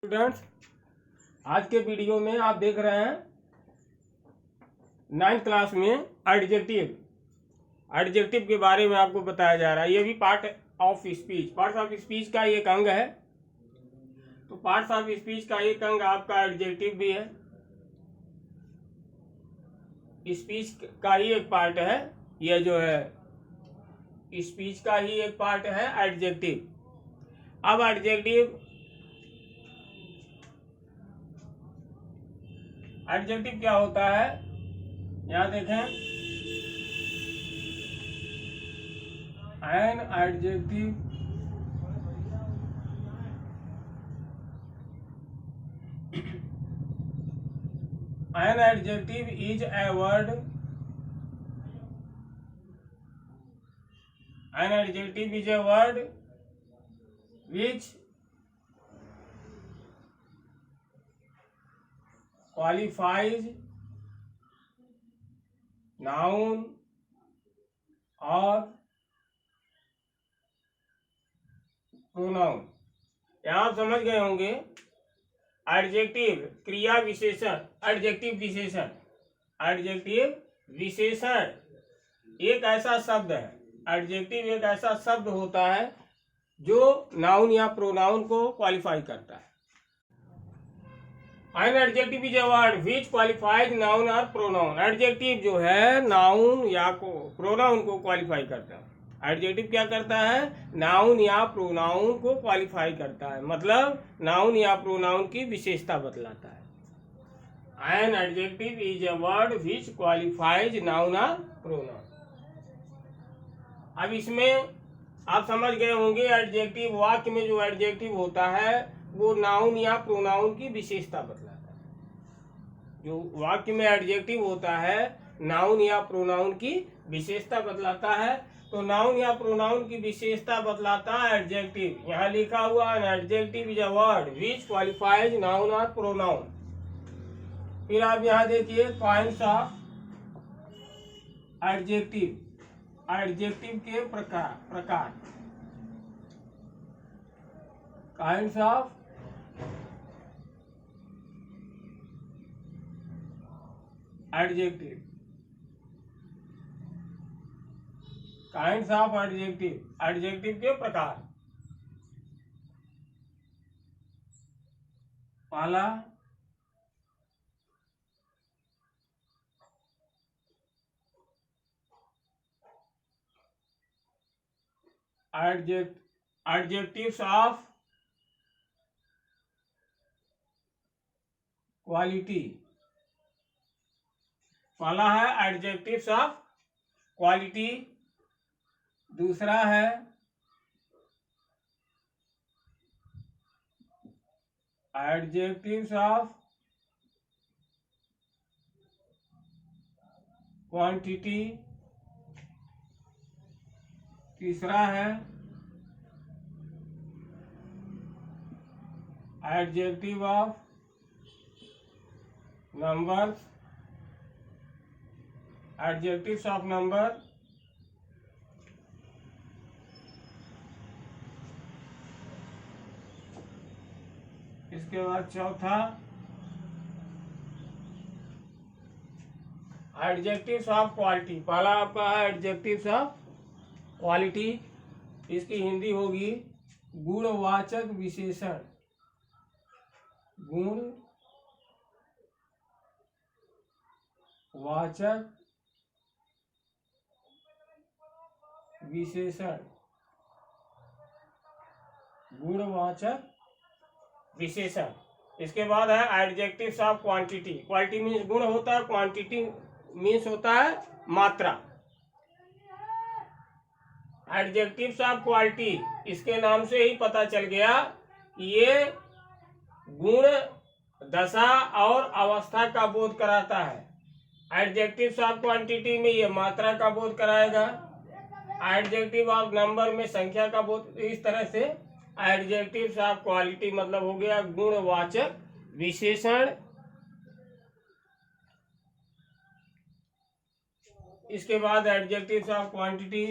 Students, आज के video में आप देख रहे हैं 9th क्लास में एडजेक्टिव के बारे में आपको बताया जा रहा है। ये भी पार्ट ऑफ स्पीच का एक अंग है। तो पार्ट्स ऑफ स्पीच का एक अंग आपका एडजेक्टिव भी है। स्पीच का ही एक पार्ट है, ये जो है स्पीच का ही एक पार्ट है एडजेक्टिव। अब एडजेक्टिव क्या होता है, यहां देखें। An adjective is a word. An adjective is a word which qualifies noun और प्रोनाउन। यहां आप समझ गए होंगे एडजेक्टिव क्रिया विशेषण, एडजेक्टिव विशेषण एक ऐसा शब्द है। एडजेक्टिव एक ऐसा शब्द होता है जो नाउन या प्रोनाउन को क्वालिफाई करता है। An adjective is a word which qualifies noun और प्रोनाउन। एडजेक्टिव जो है नाउन या प्रोनाउन को क्वालिफाई करता है। एडजेक्टिव क्या करता है, नाउन या प्रोनाउन को क्वालिफाई करता है, मतलब नाउन या प्रोनाउन की विशेषता बतलाता है। An adjective is a word which qualifies noun और प्रोनाउन। अब इसमें आप समझ गए होंगे एडजेक्टिव, वाक्य में जो एडजेक्टिव होता है वो नाउन या प्रोनाउन की विशेषता बतलाता है। जो वाक्य में एडजेक्टिव होता है नाउन या प्रोनाउन की विशेषता बतलाता है। तो नाउन या प्रोनाउन की विशेषता बतलाता है एडजेक्टिव। यहाँ लिखा हुआ है adjective is a word which qualifies noun और प्रोनाउन। फिर आप यहाँ देखिए काइंड्स ऑफ एडजेक्टिव, एडजेक्टिव के प्रकार kinds of adjective, kinds of adjective, adjective के प्रकार। पहला एडजेक्टिव्स ऑफ क्वालिटी। पहला है एडजेक्टिव्स ऑफ क्वालिटी, दूसरा है एडजेक्टिव्स ऑफ क्वांटिटी, तीसरा है adjective of numbers, adjectives of number, इसके बाद चौथा एडजेक्टिव्स ऑफ क्वालिटी। पहला आपका है एडजेक्टिव्स ऑफ क्वालिटी, इसकी हिंदी होगी गुणवाचक विशेषण। गुणवाचक विशेषण, गुणवाचक विशेषण। इसके बाद है adjectives of quantity. Quality means गुण होता है, क्वांटिटी मीन्स होता है मात्रा। एडजेक्टिव्स ऑफ क्वालिटी, इसके नाम से ही पता चल गया ये गुण, दशा और अवस्था का बोध कराता है। एडजेक्टिव्स ऑफ क्वांटिटी में ये मात्रा का बोध कराएगा। एडजेक्टिव ऑफ नंबर में संख्या का बोध। इस तरह से एडजेक्टिव्स ऑफ क्वालिटी मतलब हो गया गुणवाचक विशेषण। इसके बाद एडजेक्टिव्स ऑफ क्वांटिटी,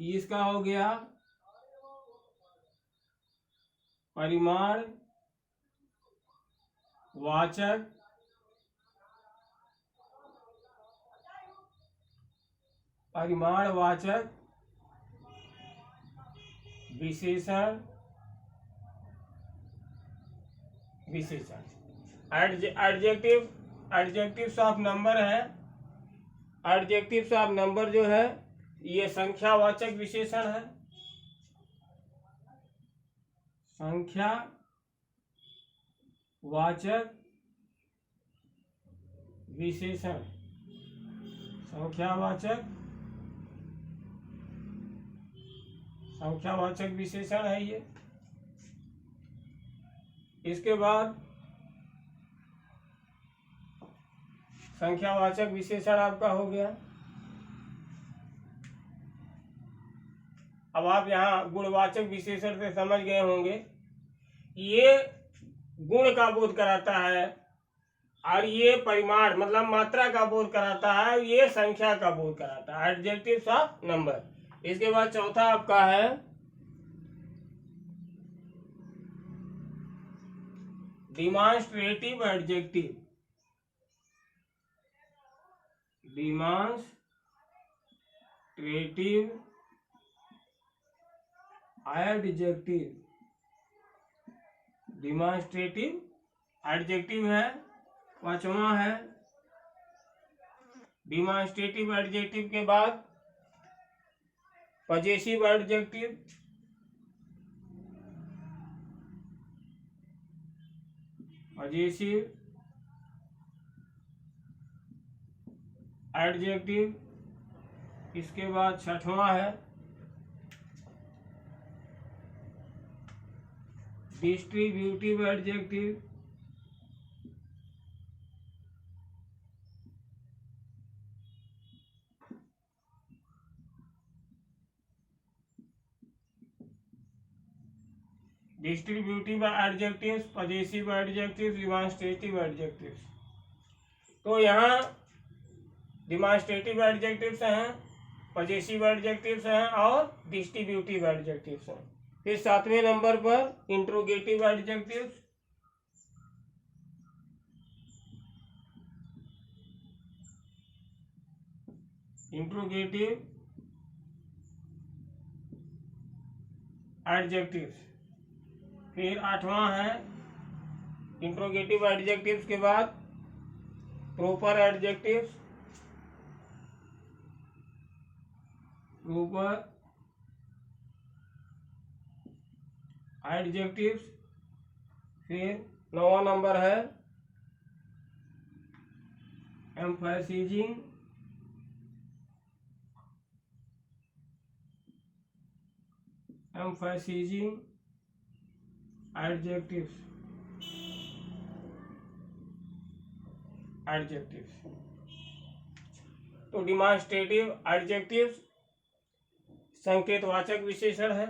इसका हो गया परिमाण वाचक परिमाणवाचक विशेषण एडजेक्टिव्स ऑफ नंबर है। एडजेक्टिव्स ऑफ नंबर जो है ये संख्यावाचक विशेषण है। संख्यावाचक विशेषण, संख्यावाचक विशेषण है ये। इसके बाद संख्यावाचक विशेषण आपका हो गया। अब आप यहाँ गुणवाचक विशेषण से समझ गए होंगे। ये गुण का बोध कराता है और ये परिमाण मतलब मात्रा का बोध कराता है, ये संख्या का बोध कराता है। Adjectives of number. इसके बाद चौथा आपका है डिमॉन्स्ट्रेटिव एडजेक्टिव। डिमॉन्स्ट्रेटिव एडजेक्टिव है। पांचवा है डिमॉन्स्ट्रेटिव एडजेक्टिव के बाद पजेसिव एडजेक्टिव। इसके बाद छठवां है distributive adjective. Distributive adjectives, possessive adjectives, demonstrative adjectives. तो यहाँ डिमॉन्स्ट्रेटिव एडजेक्टिव्स हैं, पजेसिव एडजेक्टिव्स हैं और डिस्ट्रीब्यूटिव एडजेक्टिव्स हैं। फिर सातवें नंबर पर इंट्रोगेटिव एडजेक्टिव्स। फिर आठवां है इंट्रोगेटिव एडजेक्टिव्स के बाद प्रोपर एडजेक्टिव्स। फिर नौवां नंबर है एम्फसाइजिंग एडजेक्टिव्स। तो डिमॉन्स्ट्रेटिव एडजेक्टिव्स संकेतवाचक विशेषण है।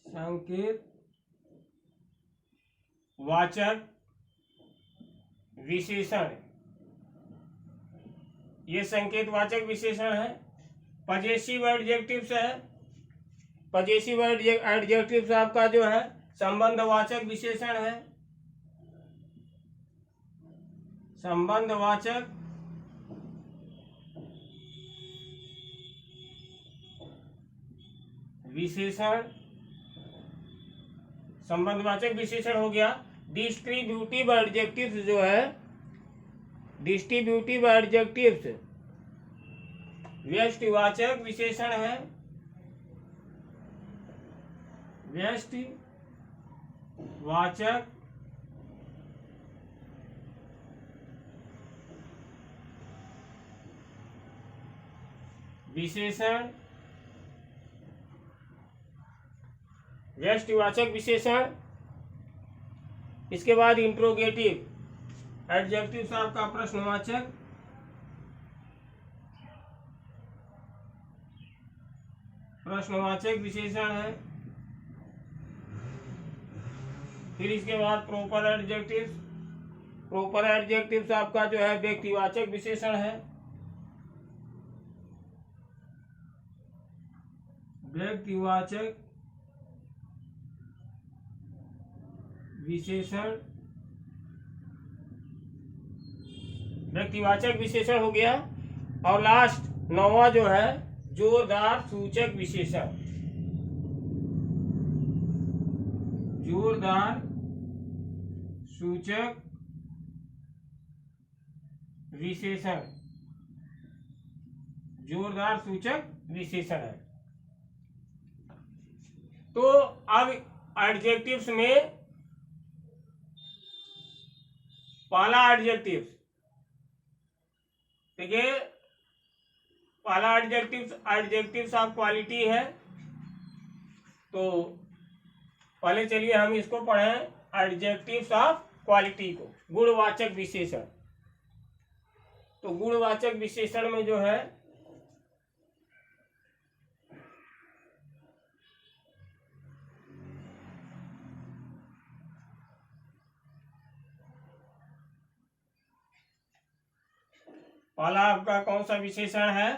संकेतवाचक विशेषण, ये संकेतवाचक विशेषण है। पजेसिव एडजेक्टिव्स है। पजेसिव एडजेक्टिव्स आपका जो है संबंधवाचक विशेषण है। संबंधवाचक विशेषण, संबंधवाचक विशेषण हो गया। डिस्ट्रीब्यूटिव एडजेक्टिव्स जो है, डिस्ट्रीब्यूटिव एडजेक्टिव्स व्यष्टिवाचक विशेषण है। व्यष्टिवाचक विशेषण, व्यष्टिवाचक विशेषण। इसके बाद इंट्रोगेटिव एडजेक्टिव्स आपका प्रश्नवाचक। विशेषण है। फिर इसके बाद प्रॉपर एडजेक्टिव्स। प्रॉपर एडजेक्टिव्स आपका जो है व्यक्तिवाचक विशेषण है। व्यक्तिवाचक विशेषण, व्यक्तिवाचक विशेषण हो गया। और लास्ट 9वां जो है जोरदार सूचक विशेषण। जोरदार सूचक विशेषण, जोरदार सूचक विशेषण है। तो अब एडजेक्टिव्स में पहला एडजेक्टिव्स, देखिए पहला एडजेक्टिव्स ऑफ क्वालिटी है। तो पहले चलिए हम इसको पढ़ें, एडजेक्टिव्स ऑफ क्वालिटी को, गुणवाचक विशेषण। तो गुणवाचक विशेषण में जो है पहला आपका कौन सा विशेषण है,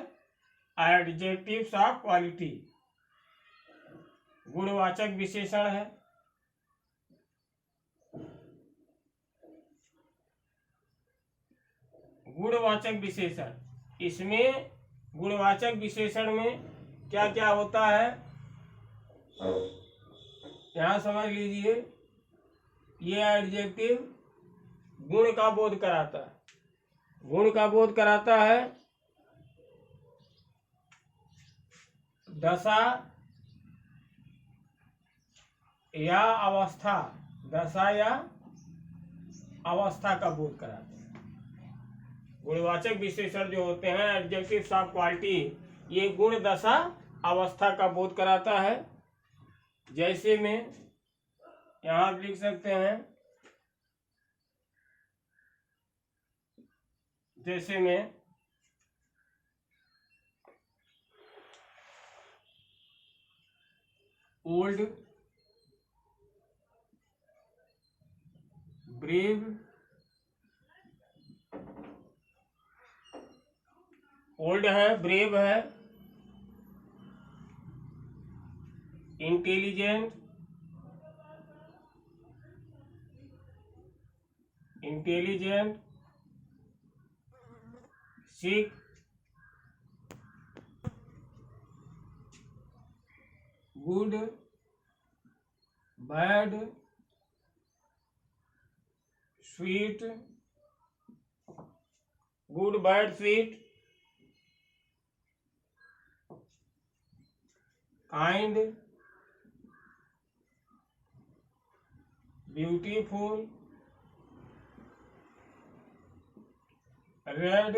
एडजेक्टिव्स ऑफ क्वालिटी, गुणवाचक विशेषण है। गुणवाचक विशेषण, इसमें गुणवाचक विशेषण में क्या क्या होता है यहां समझ लीजिए। ये एडजेक्टिव गुण का बोध कराता है, गुण का बोध कराता है। दशा या अवस्था, दशा या अवस्था का बोध कराता है। गुणवाचक विशेषण जो होते हैं एडजेक्टिव्स ऑफ क्वालिटी, ये गुण, दशा, अवस्था का बोध कराता है। जैसे में यहां आप लिख सकते हैं, जैसे में ओल्ड, ब्रेव, ओल्ड है, ब्रेव है, intelligent, intelligent, sick, good, bad, sweet, good, bad, sweet, kind, beautiful, red,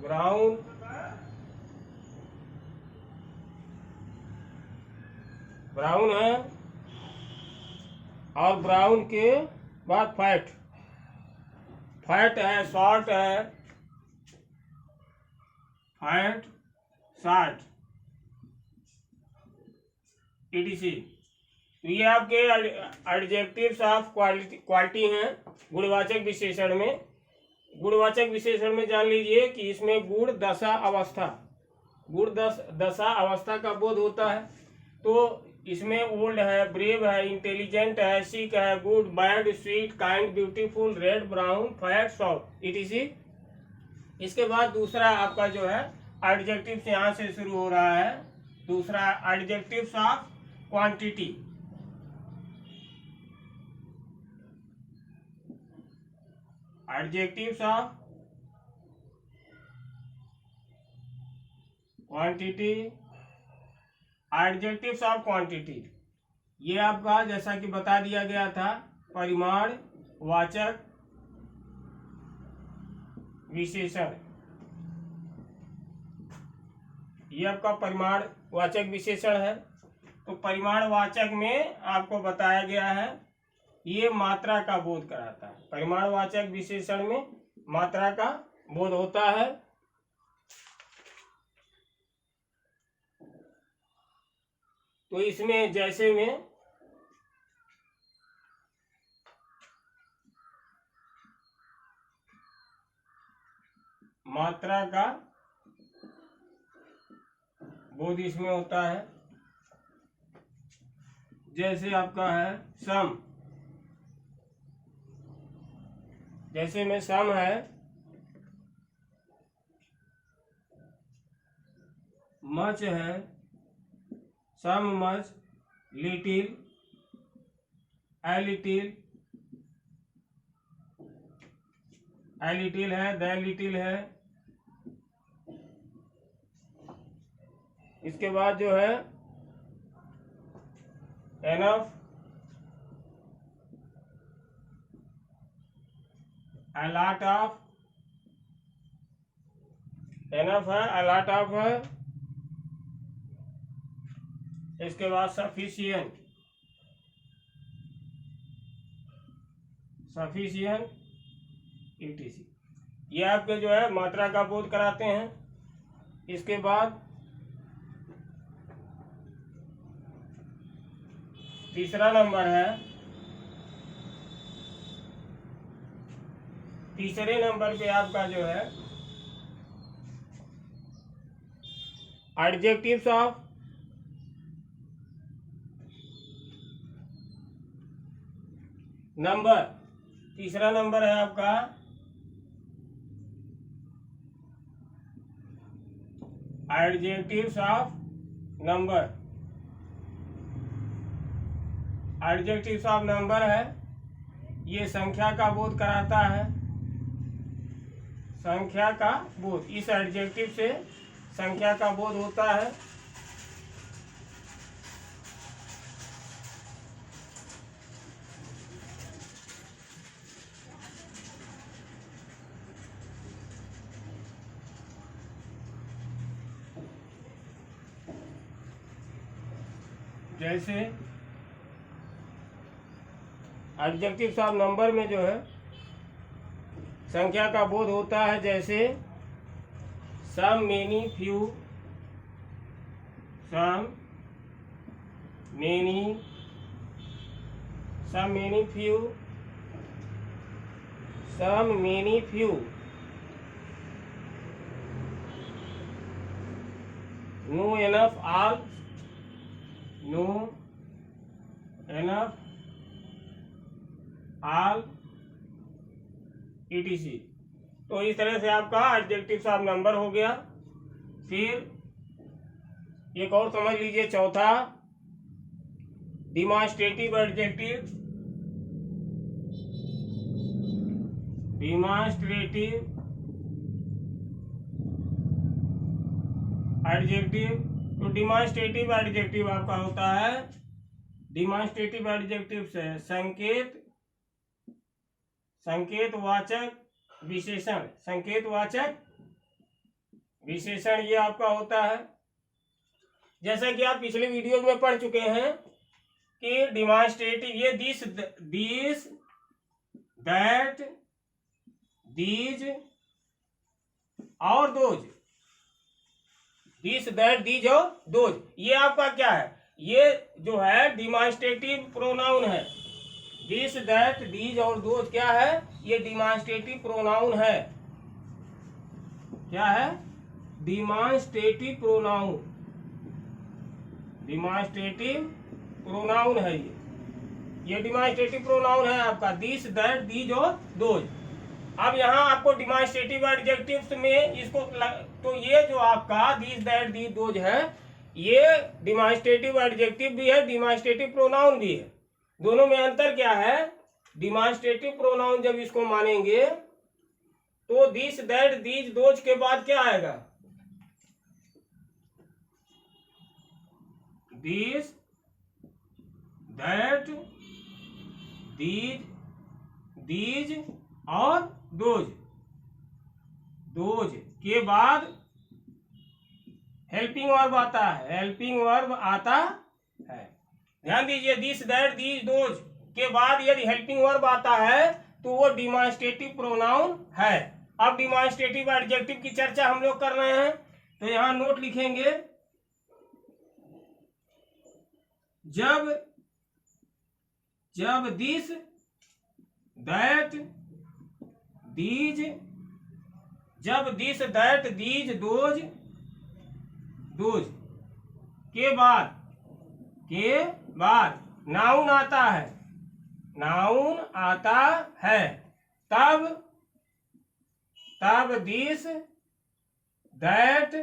brown, brown है। और ब्राउन के बाद फैट, फैट है, शॉर्ट है, फैट, शॉर्ट, ईटीसी। तो ये आपके एडजेक्टिव्स ऑफ क्वालिटी हैं गुणवाचक विशेषण में। गुणवाचक विशेषण में जान लीजिए कि इसमें गुण, दशा, अवस्था, गुण, दशा, अवस्था का बोध होता है। तो इसमें ओल्ड है, ब्रेव है, इंटेलिजेंट है, सिक है, good, bad, sweet, kind, beautiful, red, brown, fat, short, etc. इसके बाद दूसरा आपका जो है एडजेक्टिव्स यहाँ से शुरू हो रहा है। दूसरा adjectives of quantity, adjectives of quantity, adjectives of quantity, ये आपका जैसा कि बता दिया गया था परिमाण वाचक विशेषण। ये आपका परिमाण वाचक विशेषण है। तो परिमाण वाचक में आपको बताया गया है ये मात्रा का बोध कराता है। परिमाण वाचक विशेषण में मात्रा का बोध होता है। तो इसमें जैसे में मात्रा का बोध इसमें होता है। जैसे आपका है सम, जैसे में सम है, मच है, some much, little, a little, a little है, द लिटिल है। इसके बाद जो है enough, a lot of, enough है, a lot of है। इसके बाद सफिशिएंट, सफिशिएंट, etc। ये आपके जो है मात्रा का बोध कराते हैं। इसके बाद तीसरा नंबर है, तीसरे नंबर पे आपका जो है एडजेक्टिव्स ऑफ नंबर। तीसरा नंबर है आपका adjectives of number. Adjectives of number है, ये संख्या का बोध कराता है, संख्या का बोध। इस एडजेक्टिव से संख्या का बोध होता है। जैसे एडजेक्टिव्स ऑफ नंबर में जो है संख्या का बोध होता है। जैसे some, many, few, some, many, some, many, few, some, many, few. No, enough, all, no, enough, all, etc। तो इस तरह से आपका एडजेक्टिव्स ऑफ नंबर हो गया। फिर एक और समझ लीजिए, चौथा डिमॉन्स्ट्रेटिव एडजेक्टिव। डिमॉन्स्ट्रेटिव एडजेक्टिव, तो डिमॉन्स्ट्रेटिव एडजेक्टिव आपका होता है, डिमॉन्स्ट्रेटिव एडजेक्टिव से संकेत, संकेतवाचक विशेषण, संकेतवाचक विशेषण ये आपका होता है। जैसा कि आप पिछले वीडियो में पढ़ चुके हैं कि डिमॉन्स्ट्रेटिव ये दिस, दैट, दीज और दोज, दिस, दैट, दीज और दोज, ये आपका क्या है? ये जो है डिमॉन्स्ट्रेटिव प्रोनाउन है। दिस, दैट, दीज और दोज क्या है? ये डिमॉन्स्ट्रेटिव प्रोनाउन है। क्या है? डिमॉन्स्ट्रेटिव प्रोनाउन, डिमॉन्स्ट्रेटिव प्रोनाउन है ये डिमॉन्स्ट्रेटिव प्रोनाउन है आपका, दिस, दैट, दीज और दोज। अब यहाँ आपको डिमॉन्स्ट्रेटिव एडजेक्टिव्स में इसको तो ये जो आपका दिस, दैट, दीज, दोज है, ये डिमॉन्स्ट्रेटिव एडजेक्टिव भी है, डिमॉन्स्ट्रेटिव प्रोनाउन भी है। दोनों में अंतर क्या है? डिमॉन्स्ट्रेटिव प्रोनाउन जब इसको मानेंगे तो दिस, दैट, दीज, दोज के बाद क्या आएगा? दिस, दैट, दीज और दोज, दोज के बाद हेल्पिंग वर्ब आता है, हेल्पिंग वर्ब आता है। ध्यान दीजिए, दिस, दैट, दीज, दोज के बाद यदि हेल्पिंग वर्ब आता है तो वो डिमॉन्स्ट्रेटिव प्रोनाउन है। अब डिमॉन्स्ट्रेटिव एडजेक्टिव की चर्चा हम लोग कर रहे हैं, तो यहां नोट लिखेंगे, जब दिस, दैट, दीज, जब दिस, दैट, दीज, दोज के बाद नाउन आता है, नाउन आता है, तब this that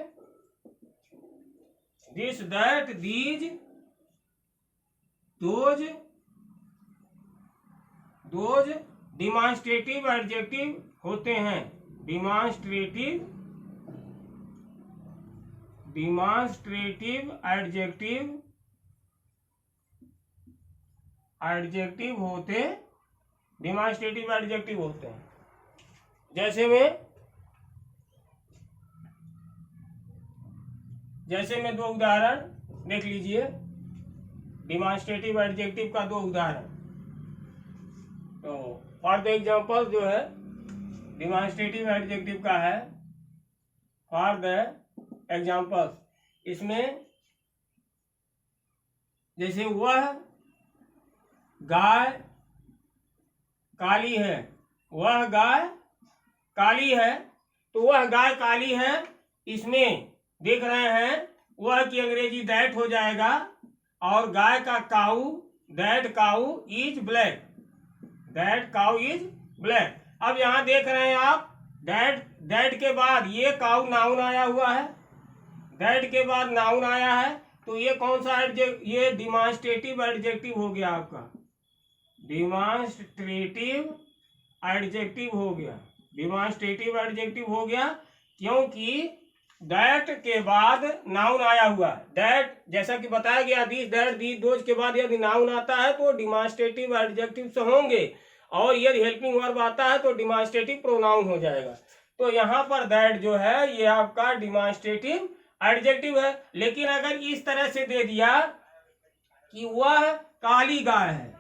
these those demonstrative adjective होते हैं। डिमॉन्स्ट्रेटिव एडजेक्टिव होते हैं। जैसे में दो उदाहरण देख लीजिए, डिमॉन्स्ट्रेटिव एडजेक्टिव का दो उदाहरण। तो फॉर द एग्जांपल जो है डिमॉन्स्ट्रेटिव एडजेक्टिव का है, फॉर द एग्जांपल, इसमें जैसे वह गाय काली है, वह गाय काली है, तो वह गाय काली है, इसमें देख रहे हैं वह की अंग्रेजी दैट हो जाएगा, और गाय का काऊ, दैट काऊ इज ब्लैक, अब यहाँ देख रहे हैं आप दैट के बाद ये काऊ नाउन आया हुआ है, दैट के बाद नाउन आया है, तो ये कौन सा ये डिमॉन्स्ट्रेटिव एडजेक्टिव हो गया आपका, डिमॉन्स्ट्रेटिव एडजेक्टिव हो गया, क्योंकि दैट के बाद नाउन आया हुआ है। दैट जैसा कि बताया गया, दिस दैट दीज दोज के बाद यदि नाउन आता है तो डिमॉन्स्ट्रेटिव एडजेक्टिव से होंगे, और यदि हेल्पिंग वर्ब आता है तो डिमॉन्स्ट्रेटिव प्रोनाउन हो जाएगा। तो यहाँ पर दैट जो है ये आपका डिमॉन्स्ट्रेटिव एडजेक्टिव है। लेकिन अगर इस तरह से दे दिया कि वह काली गाय है,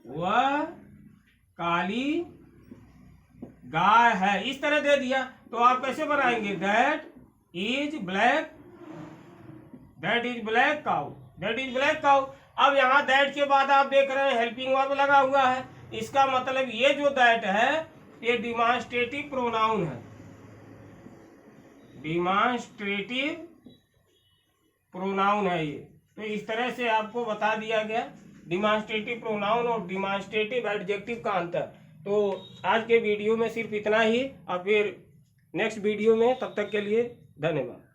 वह काली गाय है, इस तरह दे दिया, तो आप कैसे बनाएंगे, दैट इज ब्लैक काउ। अब यहाँ दैट के बाद आप देख रहे हैं हेल्पिंग वर्ब लगा हुआ है, इसका मतलब ये जो दैट है ये डिमॉन्स्ट्रेटिव प्रोनाउन है, ये। तो इस तरह से आपको बता दिया गया डिमॉन्स्ट्रेटिव प्रोनाउन और डिमॉन्स्ट्रेटिव एडजेक्टिव का अंतर। तो आज के वीडियो में सिर्फ इतना ही, और फिर नेक्स्ट वीडियो में, तब तक के लिए धन्यवाद।